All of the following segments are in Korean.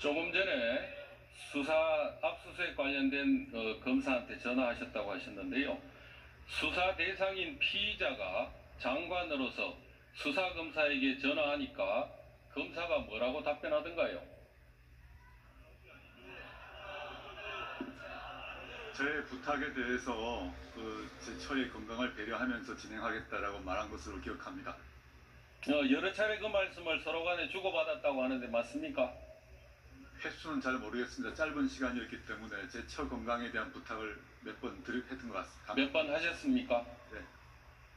조금 전에 수사 압수수색 관련된 검사한테 전화하셨다고 하셨는데요. 수사 대상인 피의자가 장관으로서 수사검사에게 전화하니까 검사가 뭐라고 답변하던가요? 저의 부탁에 대해서 제 처의 건강을 배려하면서 진행하겠다라고 말한 것으로 기억합니다. 여러 차례 그 말씀을 서로 간에 주고받았다고 하는데 맞습니까? 횟수는 잘 모르겠습니다. 짧은 시간이었기 때문에 제 처 건강에 대한 부탁을 몇 번 했던 것 같습니다. 몇 번 하셨습니까? 네.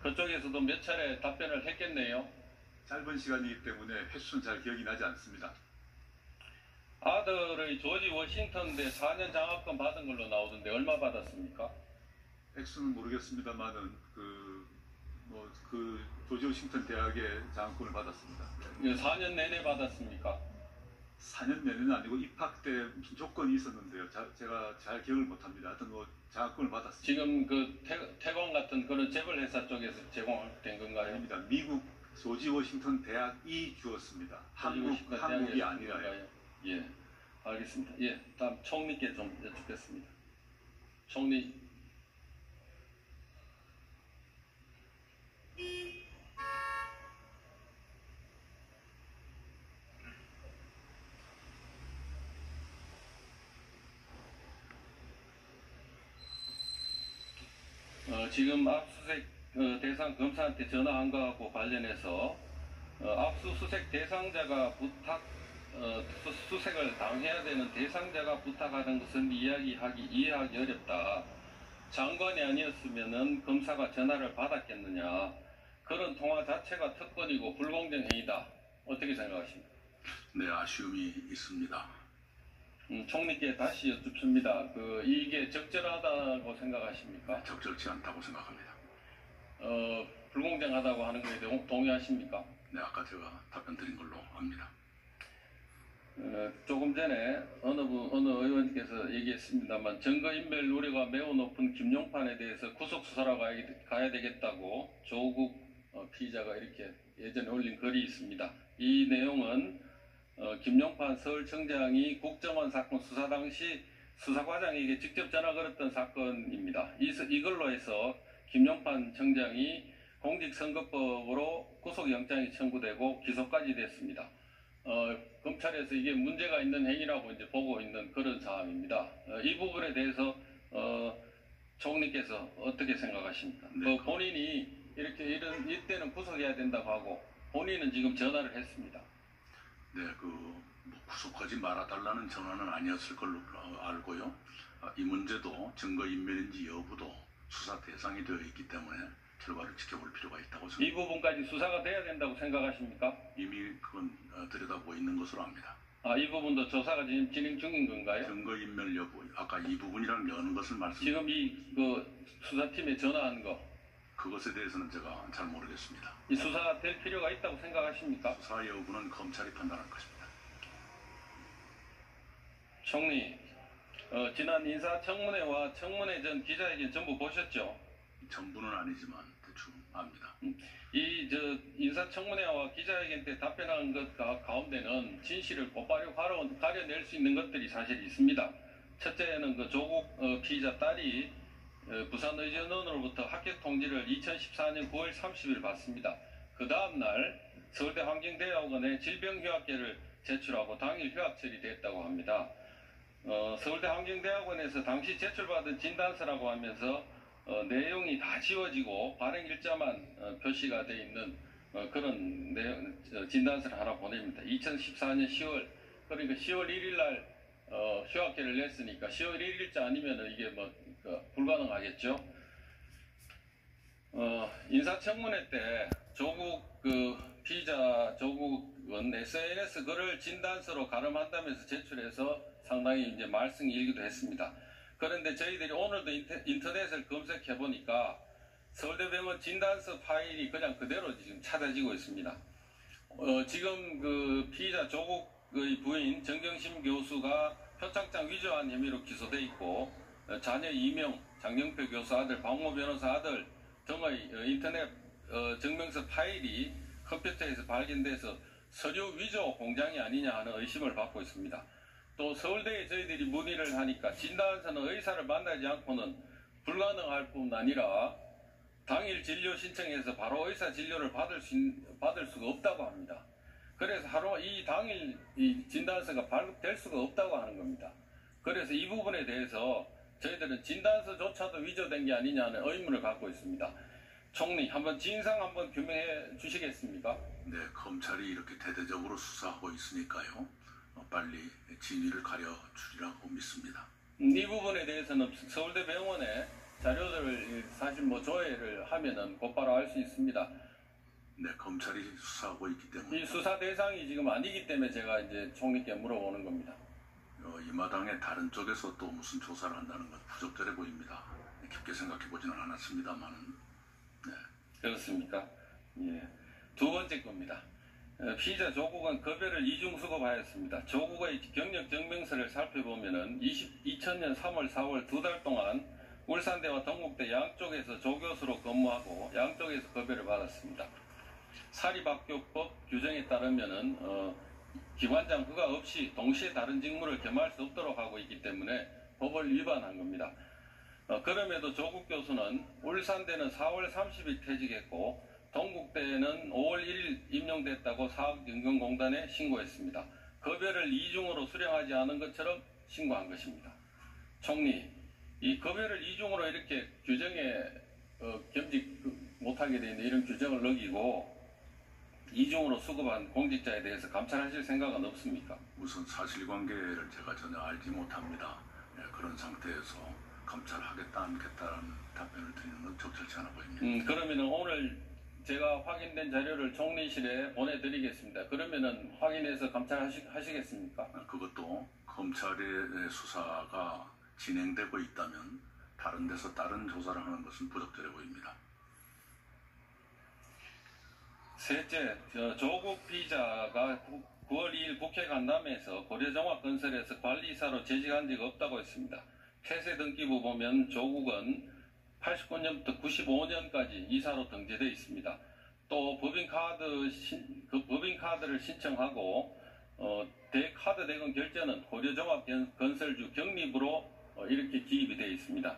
그쪽에서도 몇 차례 답변을 했겠네요. 짧은 시간이기 때문에 횟수는 잘 기억이 나지 않습니다. 아들의 조지 워싱턴대 4년 장학금 받은 걸로 나오던데 얼마 받았습니까? 액수는 모르겠습니다만은 조지 워싱턴 대학의 장학금을 받았습니다. 4년 내내 받았습니까? 4년 내내는 아니고 입학 때 무슨 조건이 있었는데요. 제가 잘 기억을 못합니다. 하여튼 장학금을 받았습니다. 지금 그 태광 같은 그런 재벌 회사 쪽에서 제공된 건가요? 아닙니다. 미국 조지 워싱턴 대학이 주었습니다. 한국이 아니라요. 예, 알겠습니다. 예, 다음 총리께 좀 여쭙겠습니다. 총리. 지금 압수수색 대상 검사한테 전화한 거하고 관련해서 압수수색 대상자가 수색을 당해야 되는 대상자가 부탁하는 것은 이해하기 어렵다. 장관이 아니었으면은 검사가 전화를 받았겠느냐. 그런 통화 자체가 특권이고 불공정 행위다. 어떻게 생각하십니까? 네, 아쉬움이 있습니다. 총리께 다시 여쭙습니다. 이게 적절하다고 생각하십니까? 적절치 않다고 생각합니다. 불공정하다고 하는 것에 동의하십니까? 네, 아까 제가 답변 드린 걸로 압니다. 조금 전에 어느 의원께서 얘기했습니다만 증거인멸 우려가 매우 높은 김용판에 대해서 구속수사로 가야 되겠다고 조국 피의자가 이렇게 예전에 올린 글이 있습니다. 이 내용은 김용판 서울청장이 국정원 사건 수사 당시 수사과장에게 직접 전화 걸었던 사건입니다. 이걸로 해서 김용판 청장이 공직선거법으로 구속영장이 청구되고 기소까지 됐습니다. 검찰에서 이게 문제가 있는 행위라고 이제 보고 있는 그런 상황입니다. 이 부분에 대해서 총리께서 어떻게 생각하십니까? 네, 본인이 이때는 구속해야 된다고 하고 본인은 지금 전화를 했습니다. 네, 구속하지 말아달라는 전화는 아니었을 걸로 알고요. 이 문제도 증거인멸인지 여부도 수사 대상이 되어 있기 때문에 결과를 지켜볼 필요가 있다고 생각합니다. 이 부분까지 수사가 돼야 된다고 생각하십니까? 이미 그건 들여다보고 있는 것으로 압니다. 이 부분도 조사가 지금 진행 중인 건가요? 증거인멸 여부, 아까 이 부분이라는 여는 것을 지금 이 수사팀에 전화한 거 그것에 대해서는 제가 잘 모르겠습니다. 이 수사가 될 필요가 있다고 생각하십니까? 수사 여부는 검찰이 판단할 것입니다. 총리, 지난 인사청문회와 청문회 전 기자회견 전부 보셨죠? 전부는 아니지만 대충 압니다. 이 인사청문회와 기자회견 때 답변한 것 가운데는 진실을 곧바로 가려낼 수 있는 것들이 사실 있습니다. 첫째는 조국 피의자 딸이 부산의전원으로부터 합격 통지를 2014년 9월 30일 받습니다. 그 다음날 서울대 환경대학원에 질병휴학계를 제출하고 당일 휴학 처리됐다고 합니다. 서울대 환경대학원에서 당시 제출받은 진단서라고 하면서 내용이 다 지워지고 발행 일자만 표시가 되어 있는 그런 진단서를 하나 보냅니다. 2014년 10월 그러니까 10월 1일 날 휴학계를 냈으니까 10월 1일자 아니면 이게 불가능하겠죠. 인사청문회 때 조국 피의자 조국은 SNS 글을 진단서로 가름한다면서 제출해서 상당히 이제 말썽이 일기도 했습니다. 그런데 저희들이 오늘도 인터넷을 검색해 보니까 서울대병원 진단서 파일이 그냥 그대로 지금 찾아지고 있습니다. 지금 피의자 조국의 부인 정경심 교수가 표창장 위조한 혐의로 기소돼 있고 자녀 이명, 장영표 교수 아들, 박모 변호사 아들 등의 인터넷 증명서 파일이 컴퓨터에서 발견돼서 서류 위조 공장이 아니냐 하는 의심을 받고 있습니다. 또 서울대에 저희들이 문의를 하니까 진단서는 의사를 만나지 않고는 불가능할 뿐 아니라 당일 진료 신청해서 바로 의사 진료를 받을 수가 없다고 합니다. 그래서 하루 이 당일 이 진단서가 발급될 수가 없다고 하는 겁니다. 그래서 이 부분에 대해서 저희들은 진단서조차도 위조된 게 아니냐는 의문을 갖고 있습니다. 총리, 한번 진상 한번 규명해 주시겠습니까? 네, 검찰이 이렇게 대대적으로 수사하고 있으니까요. 빨리 진위를 가려주리라고 믿습니다. 이 부분에 대해서는 서울대 병원에 자료들을 사실 뭐 조회를 하면은 곧바로 알 수 있습니다. 네, 검찰이 수사하고 있기 때문에 이 수사 대상이 지금 아니기 때문에 제가 이제 총리께 물어보는 겁니다. 이 마당의 다른 쪽에서 또 무슨 조사를 한다는 건 부적절해 보입니다. 깊게 생각해 보지는 않았습니다만은. 네. 그렇습니까? 예. 두 번째 겁니다. 피의자 조국은 급여를 이중 수급하였습니다. 조국의 경력 증명서를 살펴보면은 2000년 3월, 4월 두 달 동안 울산대와 동국대 양쪽에서 조교수로 근무하고 양쪽에서 급여를 받았습니다. 사립학교법 규정에 따르면은 기관장 허가 없이 동시에 다른 직무를 겸할 수 없도록 하고 있기 때문에 법을 위반한 겁니다. 그럼에도 조국 교수는 울산대는 4월 30일 퇴직했고 동국대는 5월 1일 임용됐다고 사학연금공단에 신고했습니다. 급여를 이중으로 수령하지 않은 것처럼 신고한 것입니다. 총리, 이 급여를 이중으로 이렇게 규정에 겸직 못하게 되는 이런 규정을 어기고 이중으로 수급한 공직자에 대해서 감찰하실 생각은 없습니까? 우선 사실관계를 제가 전혀 알지 못합니다. 네, 그런 상태에서 감찰하겠다 않겠다는 답변을 드리는 건 적절치 않아 보입니다. 그러면은 오늘 제가 확인된 자료를 총리실에 보내드리겠습니다. 그러면은 확인해서 감찰하시겠습니까? 그것도 검찰의 수사가 진행되고 있다면 다른 데서 다른 조사를 하는 것은 부적절해 보입니다. 셋째, 조국 피의자가 9월 2일 국회 간담회에서 고려종합건설에서 관리이사로 재직한 적 없다고 했습니다. 폐쇄 등기부 보면 조국은 89년부터 95년까지 이사로 등재되어 있습니다. 또 법인카드를 신청하고 카드 대금 결제는 고려종합건설주 경립으로 이렇게 기입이 되어 있습니다.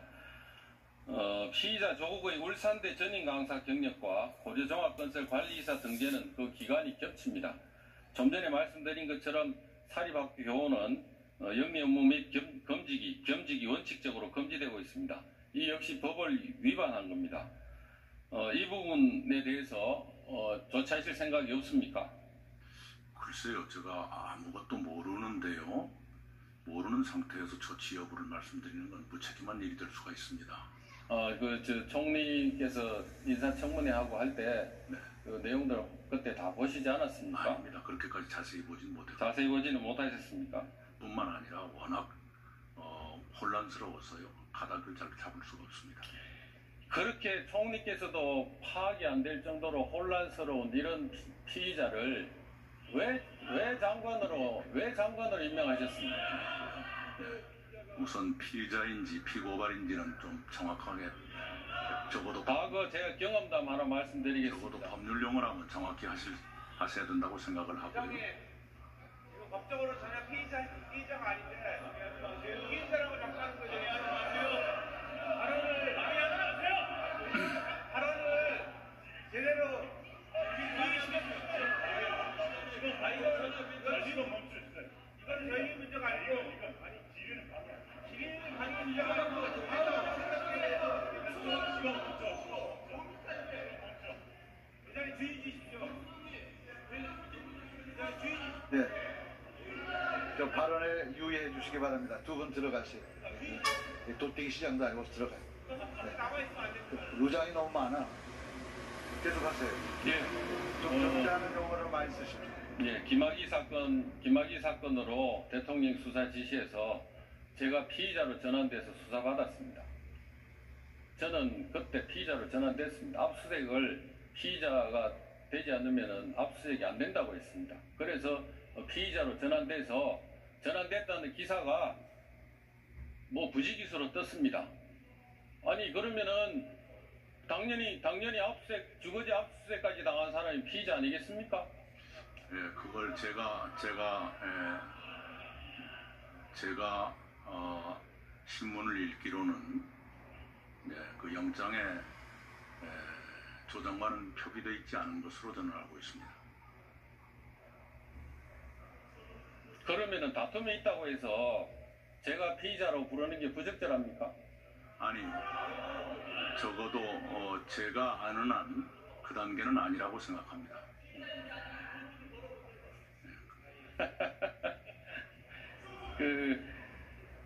피의자 조국의 울산대 전임 강사 경력과 고려종합건설 관리이사 등재는 그 기간이 겹칩니다. 좀 전에 말씀드린 것처럼 사립학교 교원은 영리 업무 및 겸직이 원칙적으로 금지되고 있습니다. 이 역시 법을 위반한 겁니다. 이 부분에 대해서 조치하실 생각이 없습니까? 글쎄요, 제가 아무것도 모르는데요. 모르는 상태에서 조치 여부를 말씀드리는 건 무책임한 일이 될 수가 있습니다. 총리께서 인사청문회하고 할 때 네. 그 내용들 그때 다 보시지 않았습니까? 아닙니다. 그렇게까지 자세히 보진 못했고 자세히 보지는 못하셨습니까? 뿐만 아니라 워낙 혼란스러워서요. 가닥을 잘 잡을 수가 없습니다. 그렇게 총리께서도 파악이 안 될 정도로 혼란스러운 이런 피의자를 왜 장관으로 임명하셨습니까? 우선 피의자인지 피고발인지는 좀 정확하게 적어도 과거 제가 경험담 하나 말씀드리겠습니다. 적어도 법률 용어라면 정확히 하셔야 된다고 생각을 하고요. 이거 법적으로 전혀 피의자가 아닌데 피의자라고 자꾸 하는 거죠. 발언을 제대로 이건 저희 문제가 아니고 지리는 가지고 문제가 아니고 굉장히 주의 주십시오. 네. 저 발언에 유의해 주시기 바랍니다. 두 분 들어가세요. 도떼기 시장도 아니고 들어가요. 네. 루장이 너무 많아. 계속하세요. 예. 좀 적지 않은 용어를 많이 쓰십시오. 예, 김학의 사건으로 대통령 수사 지시에서 제가 피의자로 전환돼서 수사받았습니다. 저는 그때 피의자로 전환됐습니다. 압수수색을 피의자가 되지 않으면 압수수색이 안 된다고 했습니다. 그래서 피의자로 전환됐다는 기사가 뭐 부지기수로 떴습니다. 아니 그러면은 당연히 주거지 압수수색까지 당한 사람이 피의자 아니겠습니까? 예, 그걸 제가 제가 신문을 읽기로는 그 영장에 조장관은 표기되어 있지 않은 것으로 저는 알고 있습니다. 그러면은 다툼이 있다고 해서 제가 피의자로 부르는 게 부적절합니까? 아니, 적어도 제가 아는 한 그 단계는 아니라고 생각합니다.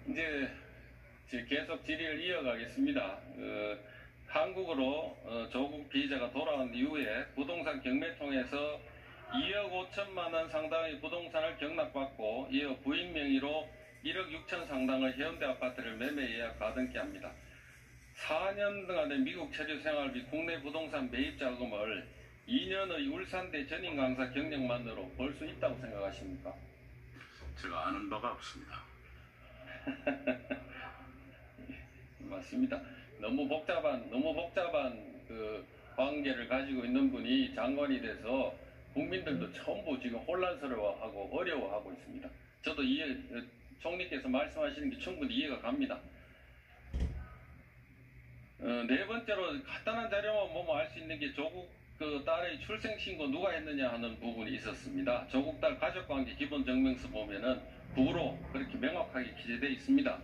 이제 계속 질의를 이어가겠습니다. 한국으로 조국 피의자가 돌아온 이후에 부동산 경매 통해서 2억 5천만 원 상당의 부동산을 경락받고 이어 부인 명의로 1억 6천 상당의 해운대 아파트를 매매 예약 가등기 합니다. 4년간의 미국 체류 생활비 국내 부동산 매입 자금을 2년의 울산대 전임 강사 경력만으로 벌 수 있다고 생각하십니까? 제가 아는 바가 없습니다. 맞습니다. 너무 복잡한 그 관계를 가지고 있는 분이 장관이 돼서 국민들도 전부 지금 혼란스러워하고 어려워하고 있습니다. 저도 총리께서 말씀하시는 게 충분히 이해가 갑니다. 네 번째로 간단한 자료만 보면 알 수 있는 게 조국 그 딸의 출생신고 누가 했느냐 하는 부분이 있었습니다. 조국 딸 가족관계 기본증명서 보면은 부로 그렇게 명확하게 기재되어 있습니다.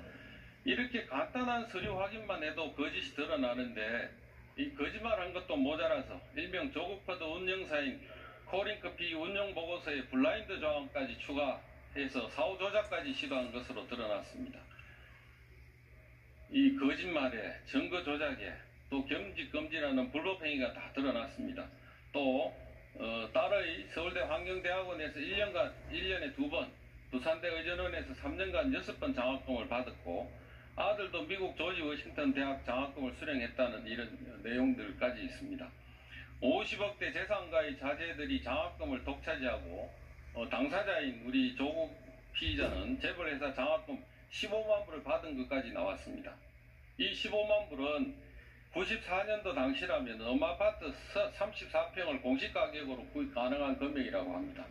이렇게 간단한 서류 확인만 해도 거짓이 드러나는데 이 거짓말한 것도 모자라서 일명 조국퍼드 운영사인 코링커피 운영보고서에 블라인드 조항까지 추가해서 사후 조작까지 시도한 것으로 드러났습니다. 이 거짓말에 증거 조작에 또 겸직금지라는 불법행위가 다 드러났습니다. 또 딸의 서울대 환경대학원에서 1년에 2번, 부산대 의전원에서 3년간 6번 장학금을 받았고 아들도 미국 조지 워싱턴 대학 장학금을 수령했다는 이런 내용들까지 있습니다. 50억대 재산가의 자제들이 장학금을 독차지하고 당사자인 우리 조국 피의자는 재벌회사 장학금 15만 불을 받은 것까지 나왔습니다. 이 15만 불은 94년도 당시라면 엄아파트 34평을 공시가격으로 구입 가능한 금액이라고 합니다.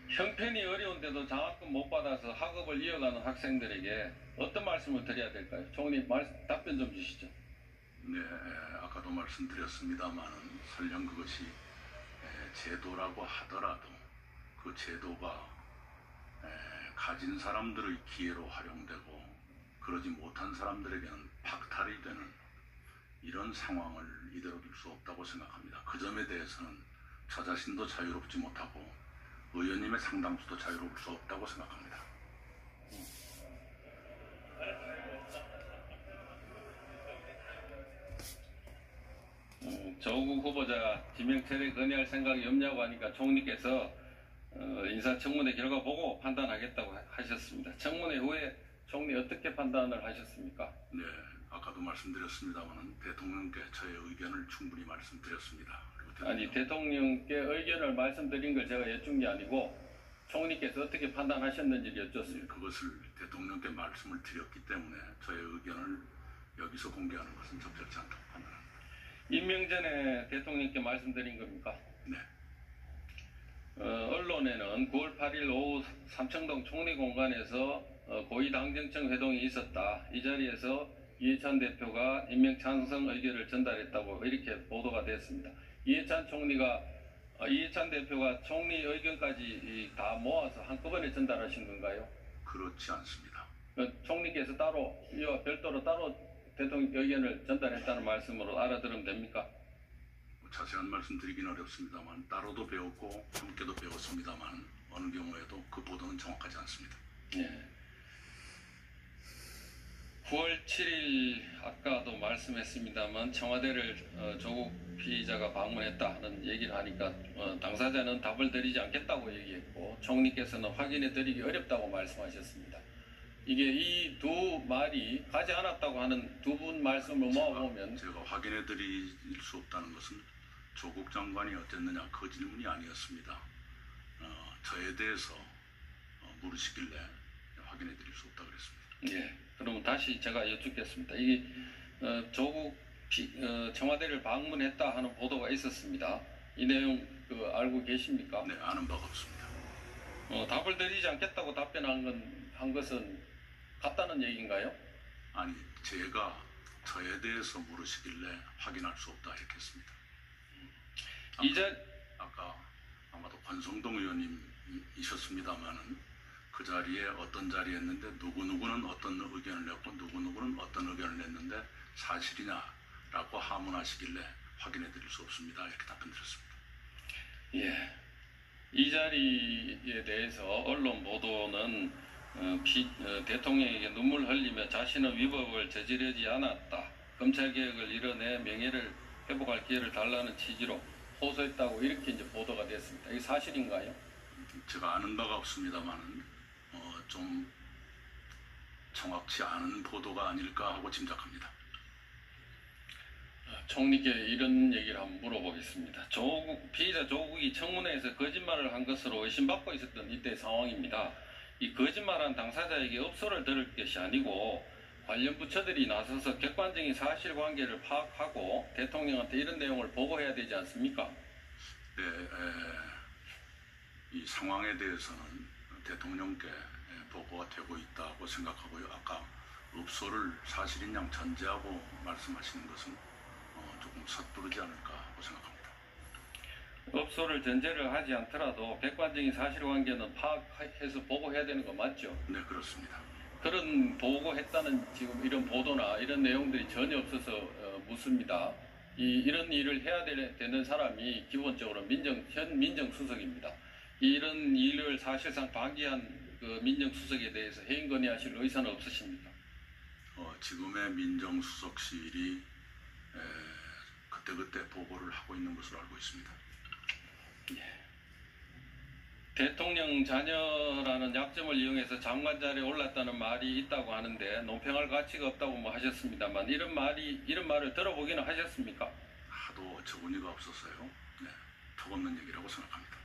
형편이 어려운데도 장학금 못 받아서 학업을 이어가는 학생들에게 어떤 말씀을 드려야 될까요? 총리 답변 좀 주시죠. 네, 아까도 말씀드렸습니다만 설령 그것이 제도라고 하더라도 그 제도가 가진 사람들의 기회로 활용되고 그러지 못한 사람들에게는 박탈이 되는 이런 상황을 이대로 둘 수 없다고 생각합니다. 그 점에 대해서는 저 자신도 자유롭지 못하고 의원님의 상당수도 자유로울 수 없다고 생각합니다. 조국 후보자 지명철에 건의할 생각이 없냐고 하니까 총리께서 인사청문회 결과 보고 판단하겠다고 하셨습니다. 청문회 후에 총리 어떻게 판단을 하셨습니까? 네, 아까도 말씀드렸습니다만 대통령께 저의 의견을 충분히 말씀드렸습니다. 아니 대통령께 의견을 말씀드린 걸 제가 여쭌 게 아니고 총리께서 어떻게 판단하셨는지를 여쭙습니다. 그것을 대통령께 말씀을 드렸기 때문에 저의 의견을 여기서 공개하는 것은 적절치 않다고 판단합니다. 임명 전에 대통령께 말씀드린 겁니까? 네. 언론에는 9월 8일 오후 삼청동 총리공간에서 고위당정청 회동이 있었다. 이 자리에서 이해찬 대표가 임명 찬성 의견을 전달했다고 이렇게 보도가 됐습니다. 이해찬 대표가 총리 의견까지 다 모아서 한꺼번에 전달하신 건가요? 그렇지 않습니다. 총리께서 따로 이와 별도로 따로 대통령 의견을 전달했다는 말씀으로 알아들으면 됩니까? 자세한 말씀 드리긴 어렵습니다만 따로도 배웠고 함께도 배웠습니다만 어느 경우에도 그 보도는 정확하지 않습니다. 네. 9월 7일 아까도 말씀했습니다만 청와대를 조국 피의자가 방문했다 하는 얘기를 하니까 당사자는 답을 드리지 않겠다고 얘기했고 총리께서는 확인해 드리기 어렵다고 말씀하셨습니다. 이게 이 두 말이 가지 않았다고 하는 두 분 말씀을 모아보면 제가 확인해 드릴 수 없다는 것은 조국 장관이 어땠느냐 그 질문이 아니었습니다. 저에 대해서 물으시길래 확인해 드릴 수 없다고 그랬습니다. 예, 그럼 다시 제가 여쭙겠습니다. 이게 조국 청와대를 방문했다 하는 보도가 있었습니다. 이 내용 알고 계십니까? 네, 아는 바가 없습니다. 답을 드리지 않겠다고 한 것은 같다는 얘기인가요? 아니, 제가 저에 대해서 물으시길래 확인할 수 없다 이렇게 했습니다. 아까 아마도 권성동 의원님이셨습니다마는 그 자리에 어떤 자리였는데 누구누구는 어떤 의견을 냈고 누구누구는 어떤 의견을 냈는데 사실이냐라고 하문하시길래 확인해 드릴 수 없습니다 이렇게 답변드렸습니다. 예. 이 자리에 대해서 언론 보도는 대통령에게 눈물 흘리며 자신은 위법을 저지르지 않았다. 검찰개혁을 이뤄내 명예를 회복할 기회를 달라는 취지로 호소했다고 이렇게 이제 보도가 됐습니다. 이게 사실인가요? 제가 아는 바가 없습니다만은 좀 정확치 않은 보도가 아닐까 하고 짐작합니다. 총리께 이런 얘기를 한번 물어보겠습니다. 피의자 조국이 청문회에서 거짓말을 한 것으로 의심받고 있었던 이때 상황입니다. 이 거짓말한 당사자에게 업소를 들을 것이 아니고 관련 부처들이 나서서 객관적인 사실관계를 파악하고 대통령한테 이런 내용을 보고해야 되지 않습니까? 네, 이 상황에 대해서는 대통령께 보고가 되고 있다고 생각하고요. 아까 업소를 사실인 양 전제하고 말씀하시는 것은 조금 섣부르지 않을까 하고 생각합니다. 업소를 전제를 하지 않더라도 객관적인 사실관계는 파악해서 보고해야 되는 거 맞죠? 네, 그렇습니다. 그런 보고했다는 지금 이런 보도나 이런 내용들이 전혀 없어서 묻습니다. 이런 일을 해야 되는 사람이 기본적으로 현 민정수석입니다. 이런 일을 사실상 방기한 그 민정수석에 대해서 해임 건의하실 의사는 없으십니까? 지금의 민정수석실이 그때그때 보고를 하고 있는 것으로 알고 있습니다. 예. 대통령 자녀라는 약점을 이용해서 장관 자리에 올랐다는 말이 있다고 하는데 논평할 가치가 없다고 하셨습니다만 이런 말을 들어보기는 하셨습니까? 하도 적은이가 없었어요. 네, 턱없는 얘기라고 생각합니다.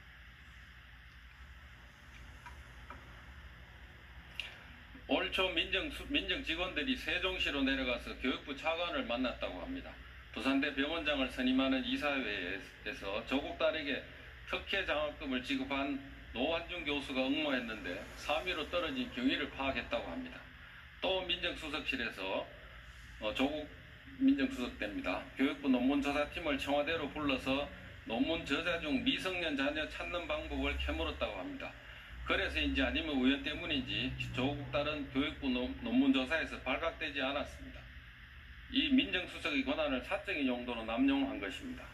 올 초 민정 직원들이 세종시로 내려가서 교육부 차관을 만났다고 합니다. 부산대 병원장을 선임하는 이사회에서 조국 딸에게 특혜 장학금을 지급한 노환중 교수가 응모했는데 3위로 떨어진 경위를 파악했다고 합니다. 또 민정수석실에서 조국 민정수석대입니다. 교육부 논문조사팀을 청와대로 불러서 논문 저자 중 미성년 자녀 찾는 방법을 캐물었다고 합니다. 그래서인지 아니면 우연 때문인지 조국 딸은 교육부 논문조사에서 발각되지 않았습니다. 이 민정수석의 권한을 사적인 용도로 남용한 것입니다.